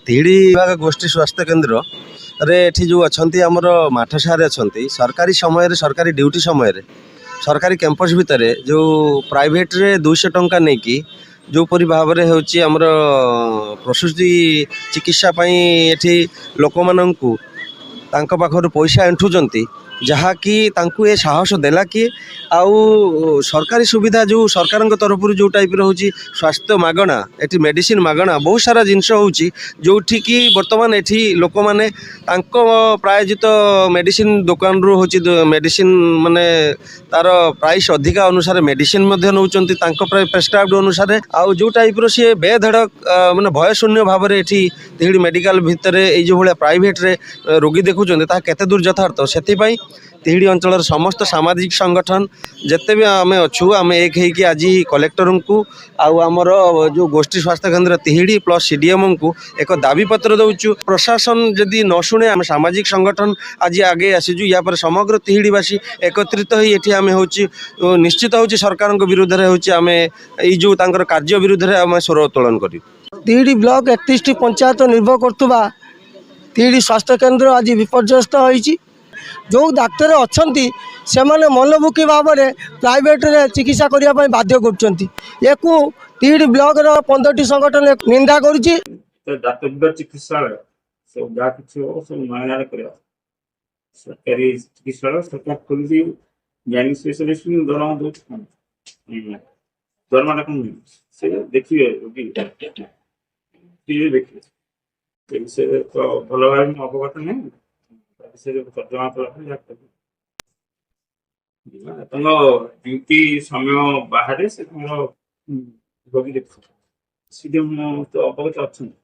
ତିହିଡି ବିଭାଗ ଗୋଷ୍ଠୀ ସ୍ୱାସ୍ଥ୍ୟ କେନ୍ଦ୍ରରେ ଏଠି ଯେଉଁ ଅଛନ୍ତି ଆମର ମାଠ ସାର୍ ଅଛନ୍ତି ସରକାରୀ ସମୟରେ ସରକାରୀ ଡ୍ୟୁଟି ସମୟରେ ସରକାରୀ କ୍ୟାମ୍ପସ୍ ଭିତରେ ଯେଉଁ ପ୍ରାଇଭେଟ୍ରେ 200 ଟଙ୍କା ନେଇକି ଯେଉଁପରି ଭାବରେ ହେଉଛି ଆମର ପ୍ରସୂତି ଚିକିତ୍ସା ପାଇଁ ଏଠି ଲୋକମାନଙ୍କୁ ତାଙ୍କ ପାଖରୁ ପଇସା ଏଣ୍ଠୁଛନ୍ତି ଯାହାକି ତାଙ୍କୁ ଏ ସାହସ ଦେଲା କି ଆଉ ସରକାରୀ ସୁବିଧା ଯେଉଁ ସରକାରଙ୍କ ତରଫରୁ ଯେଉଁ ଟାଇପ୍ର ହେଉଛି ସ୍ୱାସ୍ଥ୍ୟ ମାଗଣା ଏଠି ମେଡ଼ିସିନ ମାଗଣା ବହୁତ ସାରା ଜିନିଷ ହେଉଛି ଯେଉଁଠିକି ବର୍ତ୍ତମାନ ଏଠି ଲୋକମାନେ ତାଙ୍କ ପ୍ରାୟୋଜିତ ମେଡ଼ିସିନ ଦୋକାନରୁ ହେଉଛି ମେଡ଼ିସିନ ମାନେ ତାର ପ୍ରାଇସ୍ ଅଧିକା ଅନୁସାରେ ମେଡ଼ିସିନ ମଧ୍ୟ ନେଉଛନ୍ତି ତାଙ୍କ ପ୍ରେସ୍କ୍ରାଇବ୍ଡ ଅନୁସାରେ ଆଉ ଯେଉଁ ଟାଇପ୍ର ସିଏ ବେଧଡ଼କ ମାନେ ଭୟଶୂନ୍ୟ ଭାବରେ ଏଠି ତିହିଡି ମେଡ଼ିକାଲ ଭିତରେ ଏଇ ଯେଉଁ ଭଳିଆ ପ୍ରାଇଭେଟ୍ରେ ରୋଗୀ ଦେଖୁଛନ୍ତି ତାହା କେତେ ଦୂର ଯଥାର୍ଥ ସେଥିପାଇଁ ତିହିଡି ଅଞ୍ଚଳର ସମସ୍ତ ସାମାଜିକ ସଂଗଠନ ଯେତେ ବି ଆମେ ଅଛୁ ଆମେ ଏକ ହେଇକି ଆଜି କଲେକ୍ଟରଙ୍କୁ ଆଉ ଆମର ଯେଉଁ ଗୋଷ୍ଠୀ ସ୍ୱାସ୍ଥ୍ୟ କେନ୍ଦ୍ର ତିହିଡି ପ୍ଲସ୍ ସିଡିଏମ୍ଙ୍କୁ ଏକ ଦାବିପତ୍ର ଦେଉଛୁ ପ୍ରଶାସନ ଯଦି ନ ଶୁଣେ ଆମେ ସାମାଜିକ ସଂଗଠନ ଆଜି ଆଗେଇ ଆସିଛୁ ୟା ପରେ ସମଗ୍ର ତିହିଡିବାସୀ ଏକତ୍ରିତ ହୋଇ ଏଠି ଆମେ ହେଉଛି ନିଶ୍ଚିତ ହେଉଛି ସରକାରଙ୍କ ବିରୁଦ୍ଧରେ ହେଉଛି ଆମେ ଏଇ ଯେଉଁ ତାଙ୍କର କାର୍ଯ୍ୟ ବିରୁଦ୍ଧରେ ଆମେ ସ୍ୱର ଉତ୍ତୋଳନ କରିବୁ। ତିହିଡି ବ୍ଲକ 31ଟି ପଞ୍ଚାୟତ ନିର୍ଭର କରୁଥିବା ତିହିଡି ସ୍ୱାସ୍ଥ୍ୟ କେନ୍ଦ୍ର ଆଜି ବିପର୍ଯ୍ୟସ୍ତ ହୋଇଛି। ଯେଉଁ ଡାକ୍ତର ଅଛନ୍ତି ସେମାନେ ମନମୁଖୀ ଭାବରେ ପ୍ରାଇଭେଟରେ ଚିକିତ୍ସା କରିବା ପାଇଁ ବାଧ୍ୟ କରୁଛନ୍ତି। ୟାକୁ ତିହିଡି ବ୍ଲକର 15ଟି ସଂଗଠନ ନିନ୍ଦା କରୁଛି। ଡାକ୍ତର ଚିକିତ୍ସାଳୟ ସବୁ ଯାହା କିଛି ହବ ସବୁ ମାଗଣାରେ କରିବା ସରକାରୀ ଚିକିତ୍ସାଳୟ ସରକାର ଖୋଲିଛି ଜ୍ଞାନୀ ସ୍ପେଶାଲିଷ୍ଟ ଦରମା ଦଉଛି ଦରମାଟା କଣ ସେ ଦେଖିବେ ରୋଗୀ ଦେଖିବେ ସେ ବିଷୟରେ ତ ଭଲ ଭାବେ ମୁଁ ଅବଗତ ନାହିଁ ବିଷୟରେ ତର୍ଜମା ତାଙ୍କ ଡ୍ୟୁଟି ସମୟ ବାହାରେ ସେ ତାଙ୍କର ରୋଗୀ ଦେଖୁଛନ୍ତି ସିଡିଏମ୍ ତ ଅବଗତ ଅଛନ୍ତି।